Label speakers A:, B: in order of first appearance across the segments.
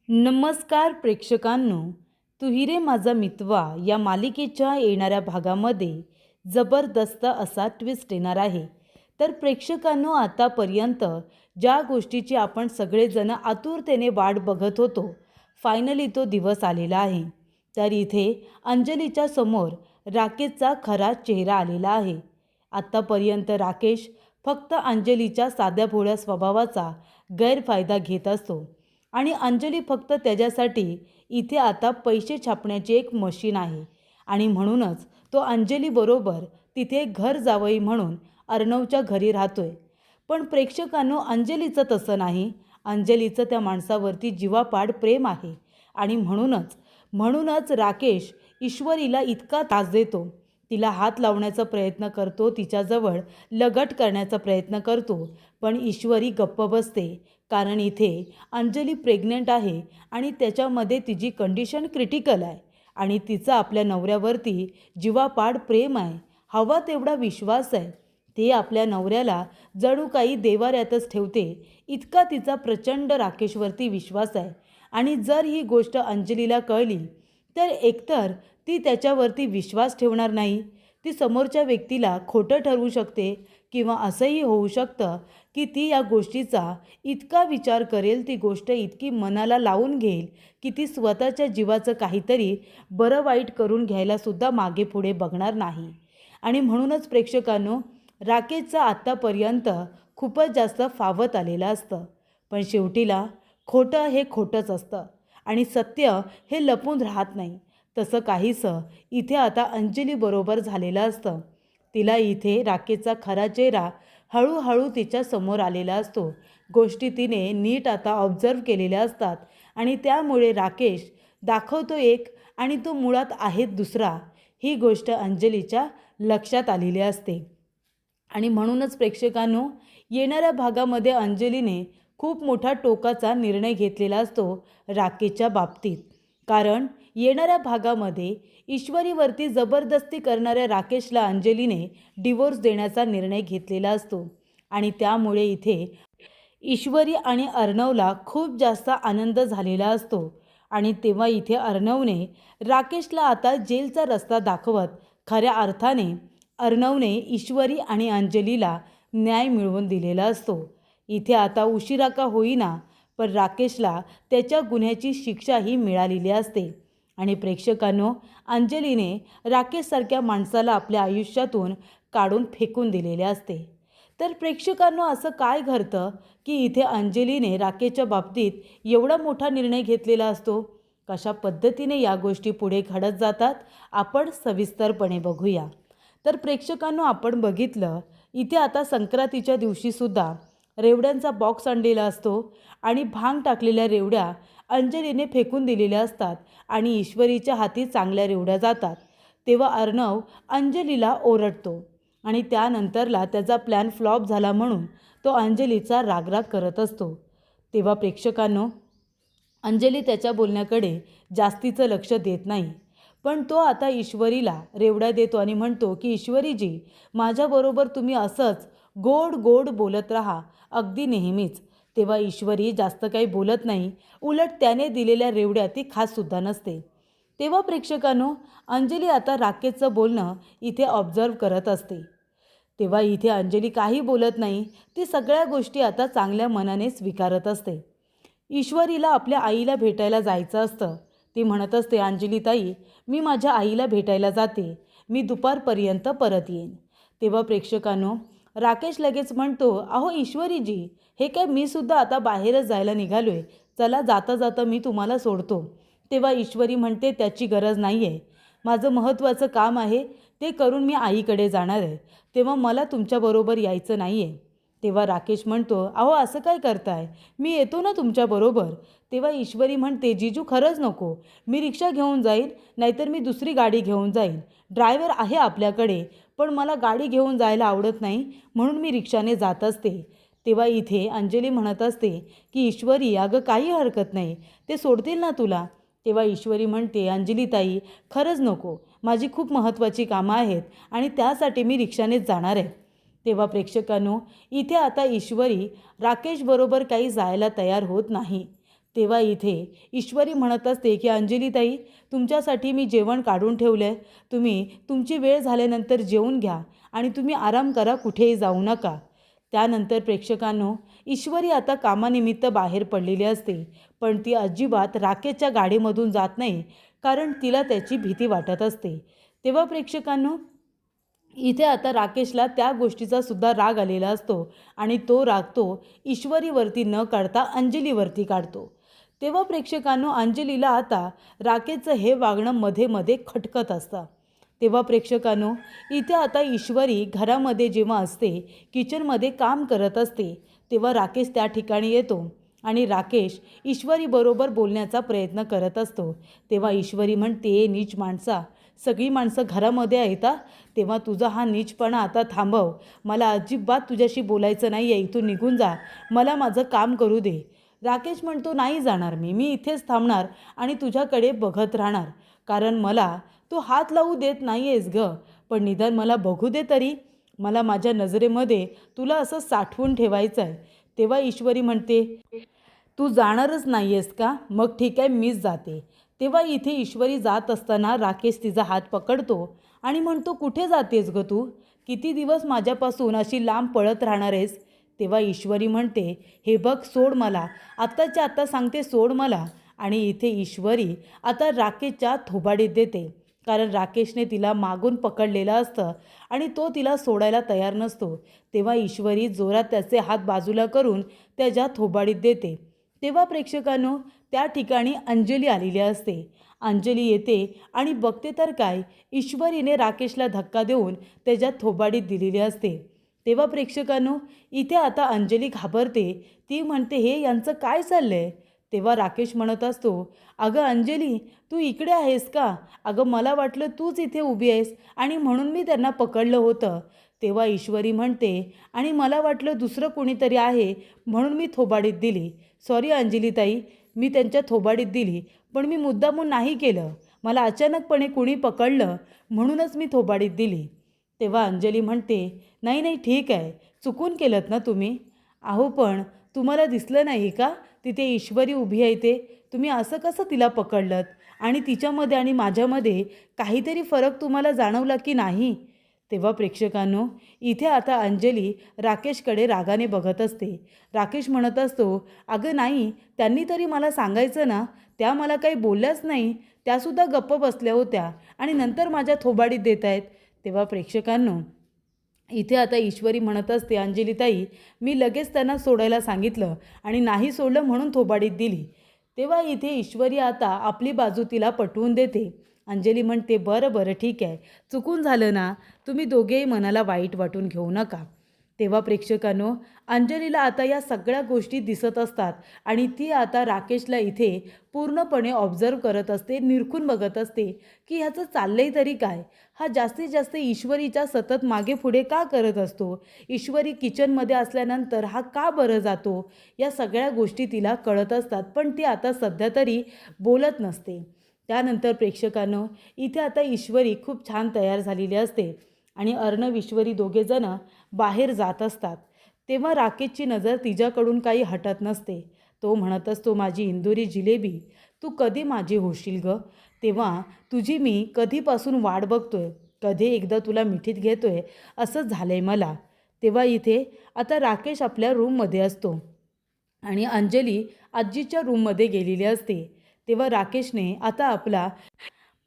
A: नमस्कार प्रेक्षकांनो, तू ही रे माझा मितवा या मालिकेच्या येणाऱ्या भागामध्ये जबरदस्त असा ट्विस्ट येणार आहे. तर प्रेक्षकांनो, आतापर्यंत ज्या गोष्टीची आपण सगळेजण आतुरतेने वाट बघत होतो, फायनली तो दिवस आलेला आहे. तर इथे अंजलीच्या समोर राकेशचा खरा चेहरा आलेला आहे. आत्तापर्यंत राकेश फक्त अंजलीच्या साध्याभोळ्या स्वभावाचा गैरफायदा घेत असतो आणि अंजली फक्त त्याच्यासाठी इथे आता पैसे छापण्याची एक मशीन आहे आणि म्हणूनच तो अंजलीबरोबर तिथे घर जावई म्हणून अर्णवच्या घरी राहतोय. पण प्रेक्षकांनो, अंजलीचं तसं नाही. अंजलीचं त्या माणसावरती जीवापाड प्रेम आहे आणि म्हणूनच राकेश ईश्वरीला इतका त्रास देतो, तिला हात लावण्याचा प्रयत्न करतो, तिच्याजवळ लगट करण्याचा प्रयत्न करतो. पण ईश्वरी गप्प बसते, कारण इथे अंजली प्रेग्नंट आहे आणि त्याच्यामध्ये तिची कंडिशन क्रिटिकल आहे आणि तिचं आपल्या नवऱ्यावरती जीवापाड प्रेम आहे, हवा तेवढा विश्वास आहे. ते आपल्या नवऱ्याला जणू काही देवाऱ्यातच ठेवते, इतका तिचा प्रचंड राकेशवरती विश्वास आहे. आणि जर ही गोष्ट अंजलीला कळली तर एकतर ती त्याच्यावरती विश्वास ठेवणार नाही, ती समोरच्या व्यक्तीला खोटं ठरवू शकते, किंवा असंही होऊ शकतं की ती या गोष्टीचा इतका विचार करेल, ती गोष्ट इतकी मनाला लावून घेईल की ती स्वतःच्या जीवाचं काहीतरी बरं वाईट करून घ्यायलासुद्धा मागे पुढे बघणार नाही. आणि म्हणूनच प्रेक्षकांनो, राकेशचं आत्तापर्यंत खूपच जास्त फावत आलेलं असतं, पण शेवटीला खोटं हे खोटंच असतं आणि सत्य हे लपून राहत नाही. तसं काहीसं इथे आता अंजलीबरोबर झालेलं असतं. तिला इथे राकेशचा खरा चेहरा हळूहळू तिच्या समोर आलेला असतो. गोष्टी तिने नीट आता ऑब्झर्व केलेल्या असतात आणि त्यामुळे राकेश दाखवतो एक आणि तो मुळात आहे दुसरा, ही गोष्ट अंजलीच्या लक्षात आलेली असते. आणि म्हणूनच प्रेक्षकांनो, येणाऱ्या भागामध्ये अंजलीने खूप मोठा टोकाचा निर्णय घेतलेला असतो राकेशच्या बाबतीत. कारण येणाऱ्या भागामध्ये ईश्वरीवरती जबरदस्ती करणाऱ्या राकेशला अंजलीने डिवोर्स देण्याचा निर्णय घेतलेला असतो आणि त्यामुळे इथे ईश्वरी आणि अर्णवला खूप जास्त आनंद झालेला असतो. आणि तेव्हा इथे अर्णवने राकेशला आता जेलचा रस्ता दाखवत खऱ्या अर्थाने अर्णवने ईश्वरी आणि अंजलीला न्याय मिळवून दिलेला असतो. इथे आता उशिरा का होईना, पण राकेशला त्याच्या गुन्ह्याची शिक्षाही मिळालेली असते. आणि प्रेक्षकांनो, अंजलीने राकेशसारख्या माणसाला आपल्या आयुष्यातून काढून फेकून दिलेले असते. तर प्रेक्षकांनो, असं काय घडतं की इथे अंजलीने राकेशच्या बाबतीत एवढा मोठा निर्णय घेतलेला असतो? कशा पद्धतीने या गोष्टी पुढे घडत जातात आपण सविस्तरपणे बघूया. तर प्रेक्षकांनो, आपण बघितलं इथे आता संक्रांतीच्या दिवशीसुद्धा रेवड्यांचा बॉक्स आणलेला असतो आणि भांग टाकलेल्या रेवड्या अंजलीने फेकून दिलेल्या असतात आणि ईश्वरीच्या हाती चांगल्या रेवड्या जातात. तेव्हा अर्णव अंजलीला ओरडतो आणि त्यानंतरला त्याचा प्लॅन फ्लॉप झाला म्हणून तो अंजलीचा रागराग करत असतो. तेव्हा प्रेक्षकांनो, अंजली त्याच्या बोलण्याकडे जास्तीचं लक्ष देत नाही, पण तो आता ईश्वरीला रेवड्या देतो आणि म्हणतो की ईश्वरीजी, माझ्याबरोबर तुम्ही असंच गोड गोड बोलत राहा, अगदी नेहमीच. तेव्हा ईश्वरी जास्त काही बोलत नाही, उलट त्याने दिलेल्या रेवड्या ती खाससुद्धा नसते. तेव्हा प्रेक्षकांनो, अंजली आता राकेशचं बोलणं इथे ऑब्झर्व करत असते. तेव्हा इथे अंजली काही बोलत नाही, ती सगळ्या गोष्टी आता चांगल्या मनाने स्वीकारत असते. ईश्वरीला आपल्या आईला भेटायला जायचं असतं. ती म्हणत असते, अंजलीताई, मी माझ्या आईला भेटायला जाते, मी दुपारपर्यंत परत येईन. तेव्हा प्रेक्षकांनो, राकेश लगेच म्हणतो, अहो ईश्वरीजी, हे काय, मी सुद्धा आता बाहेरच जायला निघालोय, चला जाता जाता मी तुम्हाला सोडतो. तेव्हा ईश्वरी म्हणते, त्याची गरज नाही आहे, माझं महत्त्वाचं काम आहे, ते करून मी आईकडे जाणार आहे, तेव्हा मला तुमच्याबरोबर यायचं नाही आहे. तेव्हा राकेश म्हणतो, अहो असं काय करताय, मी येतो ना तुमच्याबरोबर. तेव्हा ईश्वरी म्हणते, जीजू खरंच नको, मी रिक्षा घेऊन जाईन, नाहीतर मी दुसरी गाडी घेऊन जाईन, ड्रायव्हर आहे आपल्याकडे, पण मला गाडी घेऊन जायला आवडत नाही, म्हणून मी रिक्षाने जात असते. तेव्हा इथे अंजली म्हणत असते की ईश्वरी, अगं काही हरकत नाही, ते सोडतील ना तुला. तेव्हा ईश्वरी म्हणते, अंजलीताई खरंच नको, माझी खूप महत्त्वाची कामं आहेत आणि त्यासाठी मी रिक्षानेच जाणार आहे. तेव्हा प्रेक्षकांनो, इथे आता ईश्वरी राकेशबरोबर काही जायला तयार होत नाही. तेव्हा इथे ईश्वरी म्हणत असते की अंजलीताई, तुमच्यासाठी मी जेवण काढून ठेवलं आहे. तुम्ही तुमची वेळ झाल्यानंतर जेवून घ्या आणि तुम्ही आराम करा, कुठेही जाऊ नका. त्यानंतर प्रेक्षकांनो, ईश्वरी आता कामानिमित्त बाहेर पडलेली असते, पण ती अजिबात राकेशच्या गाडीमधून जात नाही, कारण तिला त्याची भीती वाटत असते. तेव्हा प्रेक्षकांनो, इथे आता राकेशला त्या गोष्टीचा सुद्धा राग आलेला असतो आणि तो राग तो ईश्वरीवरती न काढता अंजलीवरती काढतो. तेव्हा प्रेक्षकांनो, अंजलीला आता राकेशचं हे वागणं मध्ये मध्ये खटकत असतं. तेव्हा प्रेक्षकांनो, इथे आता ईश्वरी घरामध्ये जेव्हा असते, किचनमध्ये काम करत असते, तेव्हा राकेश त्या ठिकाणी येतो आणि राकेश ईश्वरीबरोबर बोलण्याचा प्रयत्न करत असतो. तेव्हा ईश्वरी म्हणते, नीच माणसा, सगळी माणसं घरामध्ये आहेत, तेव्हा तुझा हा नीचपणा आता थांबव. मला अजिबात तुझ्याशी बोलायचं नाही आहे, इथून निघून जा, मला माझं काम करू दे. राकेश म्हणतो, नाही जाणार मी इथेच थांबणार आणि तुझ्याकडे बघत राहणार, कारण मला तू हात लावू देत नाही आहेस ग, पण निदान मला बघू दे तरी. मला माझ्या नजरेमध्ये तुला असं साठवून ठेवायचं आहे. तेव्हा ईश्वरी म्हणते, तू जाणारच नाही आहेस का? मग ठीक आहे, मीच जाते. तेव्हा इथे ईश्वरी जात असताना राकेश तिचा हात पकडतो आणि म्हणतो, कुठे जातेस ग तू? किती दिवस माझ्यापासून अशी लांब पळत राहणार आहेस? तेव्हा ईश्वरी म्हणते, हे बघ, सोड मला, आत्ताच्या आत्ता सांगते, सोड मला. आणि इथे ईश्वरी आता राकेशच्या थोबाडीत देते, कारण राकेशने तिला मागून पकडलेलं असतं आणि तो तिला सोडायला तयार नसतो. तेव्हा ईश्वरी जोरात त्याचे हात बाजूला करून त्याच्या थोबाडीत देते. तेव्हा प्रेक्षकांनो, त्या ठिकाणी अंजली आलेली असते. अंजली येते आणि बघते तर काय, ईश्वरीने राकेशला धक्का देऊन त्याच्या थोबाडीत दिलेली असते. तेव्हा प्रेक्षकांनो, इथे आता अंजली घाबरते. ती म्हणते, हे यांचं काय चाललं आहे? तेव्हा राकेश म्हणत असतो, अगं अंजली, तू इकडे आहेस का? अगं मला वाटलं तूच इथे उभी आहेस आणि म्हणून मी त्यांना पकडलं होतं. तेव्हा ईश्वरी म्हणते, आणि मला वाटलं दुसरं कोणीतरी आहे म्हणून मी थोबाडीत दिली. सॉरी अंजलीताई, मी त्यांच्या थोबाडीत दिली, पण मी मुद्दामून नाही केलं. मला अचानकपणे कुणी पकडलं म्हणूनच मी थोबाडीत दिली. तेव्हा अंजली म्हणते, नाही ठीक आहे, चुकून केलंत ना तुम्ही. अहो पण तुम्हाला दिसलं नाही का तिथे ईश्वरी उभी आहे ते? तुम्ही असं कसं तिला पकडलंत? आणि तिच्यामध्ये आणि माझ्यामध्ये काहीतरी फरक तुम्हाला जाणवला की नाही? तेव्हा प्रेक्षकांनो, इथे आता अंजली राकेशकडे रागाने बघत असते. राकेश म्हणत असतो, अगं नाही, त्यांनी तरी मला सांगायचं ना, त्या मला काही बोलल्याच नाही, त्यासुद्धा गप्प बसल्या होत्या आणि नंतर माझ्या थोबाडीत देत आहेत. तेव्हा प्रेक्षकांनो, इथे आता ईश्वरी म्हणत असते, अंजलीताई, मी लगेच त्यांना सोडायला सांगितलं आणि नाही सोडलं म्हणून थोबाडीत दिली. तेव्हा इथे ईश्वरी आता आपली बाजू तिला पटवून देते. अंजली म्हणते, बरं ठीक आहे, चुकून झालं ना, तुम्ही दोघेही मनाला वाईट वाटून घेऊ नका. तेव्हा प्रेक्षकांनो, अंजलीला आता या सगळ्या गोष्टी दिसत असतात आणि ती आता राकेशला इथे पूर्णपणे ऑब्झर्व करत असते, निरखून बघत असते की ह्याचं चाललंय तरी काय. हा जास्तीत जास्त ईश्वरीच्या सतत मागे पुढे का करत असतो? ईश्वरी किचनमध्ये असल्यानंतर हा का बरं जातो? या सगळ्या गोष्टी तिला कळत असतात, पण ती आता सध्या तरी बोलत नसते. त्यानंतर प्रेक्षकांनो, इथे आता ईश्वरी खूप छान तयार झालेली असते आणि अर्णव ईश्वरी दोघेजणं बाहेर जात असतात. तेव्हा राकेशची नजर तिच्याकडून काही हटत नसते. तो म्हणत असतो, माझी इंदुरी जिलेबी, तू कधी माझी होशील ग? तेव्हा तुझी मी कधीपासून वाट बघतोय, कधी एकदा तुला मिठीत घेतोय, असंच झालं आहे मला. तेव्हा इथे आता राकेश आपल्या रूममध्ये असतो आणि अंजली आजीच्या रूममध्ये गेलेली असते. तेव्हा राकेशने आता आपला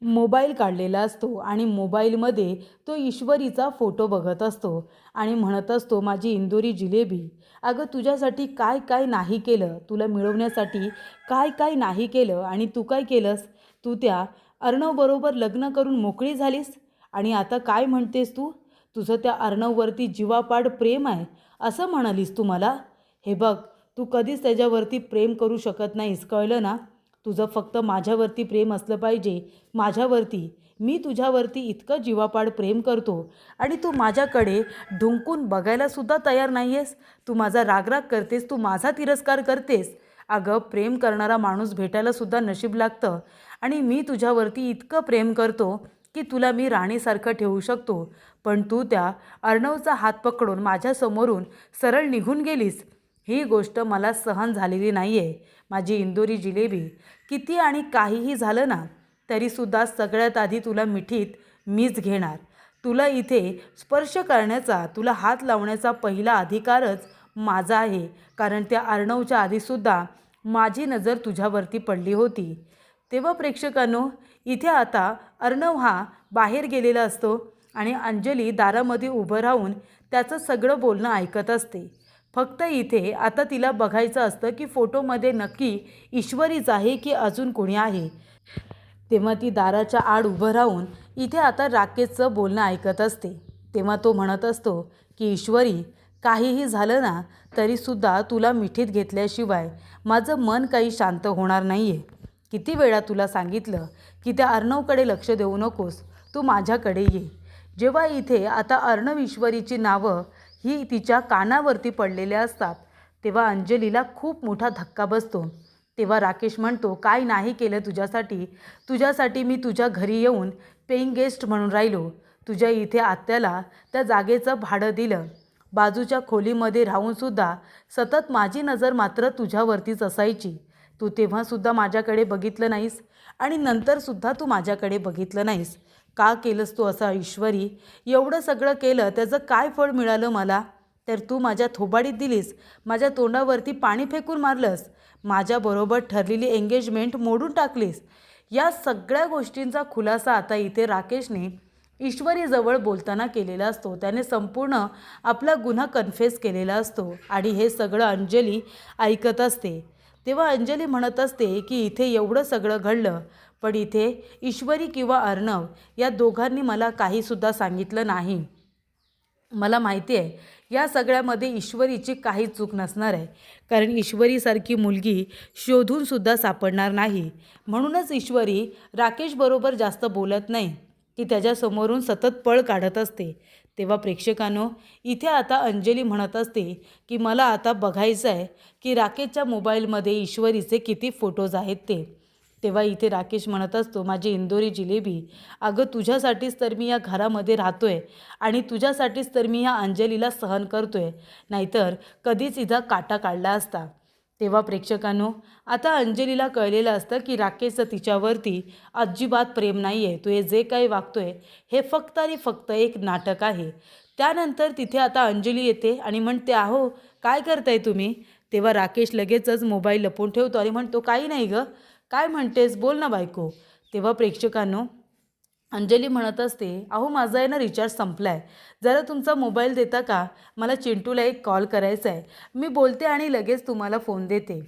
A: मोबाईल काढलेला असतो आणि मोबाईलमध्ये तो ईश्वरीचा फोटो बघत असतो आणि म्हणत असतो, माझी इंदोरी जिलेबी, अगं तुझ्यासाठी काय काय नाही केलं, तुला मिळवण्यासाठी काय काय नाही केलं आणि तू काय केलंस? तू त्या अर्णवबरोबर लग्न करून मोकळी झालीस आणि आता काय म्हणतेस तू? तुझं त्या अर्णववरती जीवापाड प्रेम आहे असं म्हणालीस तू मला? हे बघ, तू कधीच त्याच्यावरती प्रेम करू शकत नाहीस, कळलं ना? तुझं फक्त माझ्यावरती प्रेम असलं पाहिजे, माझ्यावरती. मी तुझ्यावरती इतकं जीवापाड प्रेम करतो आणि तू माझ्याकडे ढुंकून बघायलासुद्धा तयार नाही आहेस. तू माझा रागराग करतेस, तू माझा तिरस्कार करतेस. अगं, प्रेम करणारा माणूस भेटायलासुद्धा नशीब लागतं आणि मी तुझ्यावरती इतकं प्रेम करतो की तुला मी राणीसारखं ठेवू शकतो, पण तू त्या अर्णवचा हात पकडून माझ्यासमोरून सरळ निघून गेलीस. ही गोष्ट मला सहन झालेली नाही आहे. माझी इंदोरी जिलेबी, किती आणि काहीही झालं ना तरीसुद्धा सगळ्यात आधी तुला मिठीत मीच घेणार. तुला इथे स्पर्श करण्याचा, तुला हात लावण्याचा पहिला अधिकारच माझा आहे. कारण त्या अर्णवच्या आधीसुद्धा माझी नजर तुझ्यावरती पडली होती. तेव्हा प्रेक्षकांनो, इथे आता अर्णव हा बाहेर गेलेला असतो आणि अंजली दारामध्ये उभं राहून त्याचं सगळं बोलणं ऐकत असते. फक्त इथे आता तिला बघायचं असतं की फोटोमध्ये नक्की ईश्वरीच आहे की अजून कोणी आहे. तेव्हा ती दाराच्या आड उभं राहून इथे आता राकेशचं बोलणं ऐकत असते. तेव्हा तो म्हणत असतो की ईश्वरी, काहीही झालं ना तरीसुद्धा तुला मिठीत घेतल्याशिवाय माझं मन काही शांत होणार नाही आहे. किती वेळा तुला सांगितलं की त्या अर्णवकडे लक्ष देऊ नकोस, तू माझ्याकडे ये. जेव्हा इथे आता अर्णव ईश्वरीची नावं ही तिच्या कानावरती पडलेले असतात तेव्हा अंजलीला खूप मोठा धक्का बसतो. तेव्हा राकेश म्हणतो, काय नाही केलं तुझ्यासाठी मी तुझ्या घरी येऊन पेईंग गेस्ट म्हणून राहिलो. तुझ्या इथे आत्याला त्या जागेचं भाडं दिलं. बाजूच्या खोलीमध्ये राहूनसुद्धा सतत माझी नजर मात्र तुझ्यावरतीच असायची. तू तेव्हासुद्धा माझ्याकडे बघितलं नाहीस आणि नंतरसुद्धा तू माझ्याकडे बघितलं नाहीस. का केलंस तू असं ईश्वरी? एवढं सगळं केलं त्याचं काय फळ मिळालं मला? तर तू माझ्या थोबाडीत दिलीस, माझ्या तोंडावरती पाणी फेकून मारलंस, माझ्याबरोबर ठरलेली एंगेजमेंट मोडून टाकलीस. या सगळ्या गोष्टींचा खुलासा आता इथे राकेशने ईश्वरीजवळ बोलताना केलेला असतो. त्याने संपूर्ण आपला गुन्हा कन्फेस केलेला असतो आणि हे सगळं अंजली ऐकत असते. तेव्हा अंजली म्हणत असते की इथे एवढं सगळं घडलं, पण इथे ईश्वरी किंवा अर्णव या दोघांनी मला काहीसुद्धा सांगितलं नाही. मला माहिती आहे या सगळ्यामध्ये ईश्वरीची काही चूक नसणार आहे, कारण ईश्वरीसारखी मुलगी शोधूनसुद्धा सापडणार नाही. म्हणूनच ईश्वरी राकेशबरोबर जास्त बोलत नाही, ती त्याच्यासमोरून सतत पळ काढत असते. तेव्हा प्रेक्षकांनो, इथे आता अंजली म्हणत असते की मला आता बघायचं आहे की राकेशच्या मोबाईलमध्ये ईश्वरीचे किती फोटोज आहेत ते. तेव्हा इथे राकेश म्हणत असतो, माझी इंदोरी जिलेबी, अगं तुझ्यासाठीच तर मी या घरामध्ये राहतो आहे आणि तुझ्यासाठीच तर मी ह्या अंजलीला सहन करतो आहे, नाहीतर कधीच इथं काटा काढला असता. तेव्हा प्रेक्षकांनो, आता अंजलीला कळलेलं असतं की राकेशचं तिच्यावरती अजिबात प्रेम नाही आहे. तो हे जे काही वागतोय हे फक्त आणि फक्त एक नाटक आहे. त्यानंतर तिथे आता अंजली येते आणि म्हणते, अहो काय करताय तुम्ही? तेव्हा राकेश लगेचच मोबाईल लपवून ठेवतो आणि म्हणतो, काही नाही गं, काय म्हणतेस, बोल ना बायको. तेव्हा प्रेक्षकांनो, अंजली म्हणत असते, अहो माझा आहे ना रिचार्ज संपला आहे, जरा तुमचा मोबाईल देता का? मला चिंटूला एक कॉल करायचा आहे, मी बोलते आणि लगेच तुम्हाला फोन देते.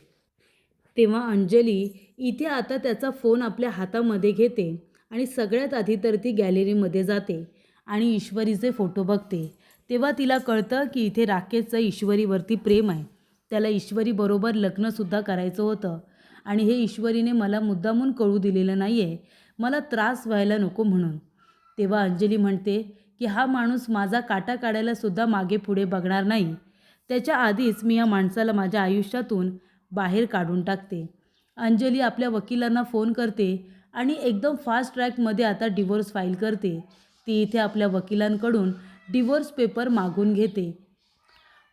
A: तेव्हा अंजली इथे आता त्याचा फोन आपल्या हातामध्ये घेते आणि सगळ्यात आधी तर ती गॅलरीमध्ये जाते आणि ईश्वरीचे फोटो बघते. तेव्हा तिला कळतं की इथे राकेशचं ईश्वरीवरती प्रेम आहे. त्याला ईश्वरीबरोबर लग्नसुद्धा करायचं होतं आणि हे ईश्वरीने मला मुद्दामून कळू दिलेलं नाही आहे, मला त्रास व्हायला नको म्हणून. तेव्हा अंजली म्हणते की हा माणूस माझा काटा काढायलासुद्धा मागे पुढे बघणार नाही. त्याच्या आधीच मी या माणसाला माझ्या आयुष्यातून बाहेर काढून टाकते. अंजली आपल्या वकिलांना फोन करते आणि एकदम फास्ट ट्रॅकमध्ये आता डिवोर्स फाईल करते. ती इथे आपल्या वकिलांकडून डिवोर्स पेपर मागून घेते.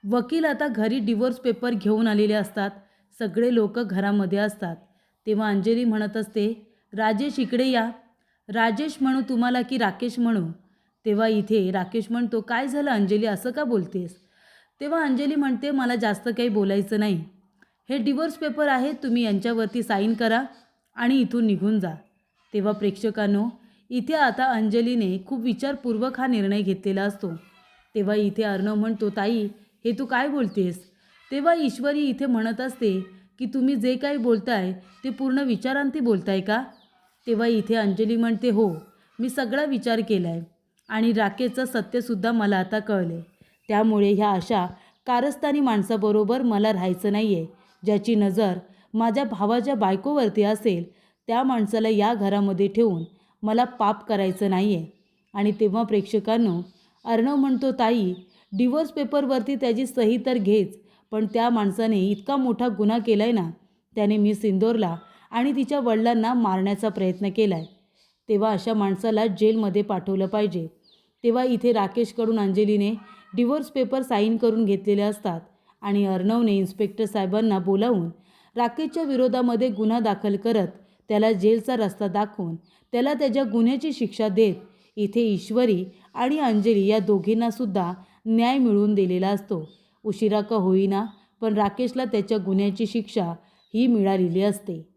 A: वकील आता घरी डिवोर्स पेपर घेऊन आलेले असतात. सगळे लोक घरामध्ये असतात. तेव्हा अंजली म्हणत असते, राजेश इकडे या. राजेश म्हणू तुम्हाला की राकेश म्हणू? तेव्हा इथे राकेश म्हणतो, काय झालं अंजली, असं का बोलतेस? तेव्हा अंजली म्हणते, मला जास्त काही बोलायचं नाही, हे डिवोर्स पेपर आहेत, तुम्ही यांच्यावरती साईन करा आणि इथून निघून जा. तेव्हा प्रेक्षकांनो, इथे आता अंजलीने खूप विचारपूर्वक हा निर्णय घेतलेला असतो. तेव्हा इथे अर्णव म्हणतो, ताई हे तू काय बोलतेस? तेव्हा ईश्वरी इथे म्हणत असते की तुम्ही जे काही बोलताय ते पूर्ण विचारांती बोलताय का? तेव्हा इथे अंजली म्हणते, हो मी सगळा विचार केला आहे आणि राकेशचं सत्यसुद्धा मला आता कळले. त्यामुळे ह्या अशा कारस्थानी माणसाबरोबर मला राहायचं नाही आहे. ज्याची नजर माझ्या भावाच्या बायकोवरती असेल त्या माणसाला या घरामध्ये ठेवून मला पाप करायचं नाही आहे. आणि तेव्हा प्रेक्षकांनो, अर्णव म्हणतो, ताई डिवोर्स पेपरवरती त्याची सही तर घेच, पण त्या माणसाने इतका मोठा गुन्हा केला आहे ना, त्याने मिस इंदोरला आणि तिच्या वडिलांना मारण्याचा प्रयत्न केला आहे. तेव्हा अशा माणसाला जेलमध्ये पाठवलं पाहिजे. तेव्हा इथे राकेशकडून अंजलीने डिवोर्स पेपर साईन करून घेतलेले असतात आणि अर्णवने इन्स्पेक्टर साहेबांना बोलावून राकेशच्या विरोधामध्ये गुन्हा दाखल करत त्याला जेलचा रस्ता दाखवून त्याला त्याच्या गुन्ह्याची शिक्षा देत इथे ईश्वरी आणि अंजली या दोघींनासुद्धा न्याय मिळवून दिलेला असतो. उशिरा का होईना पण राकेशला त्याच्या गुन्ह्याची शिक्षा ही मिळालेली असते.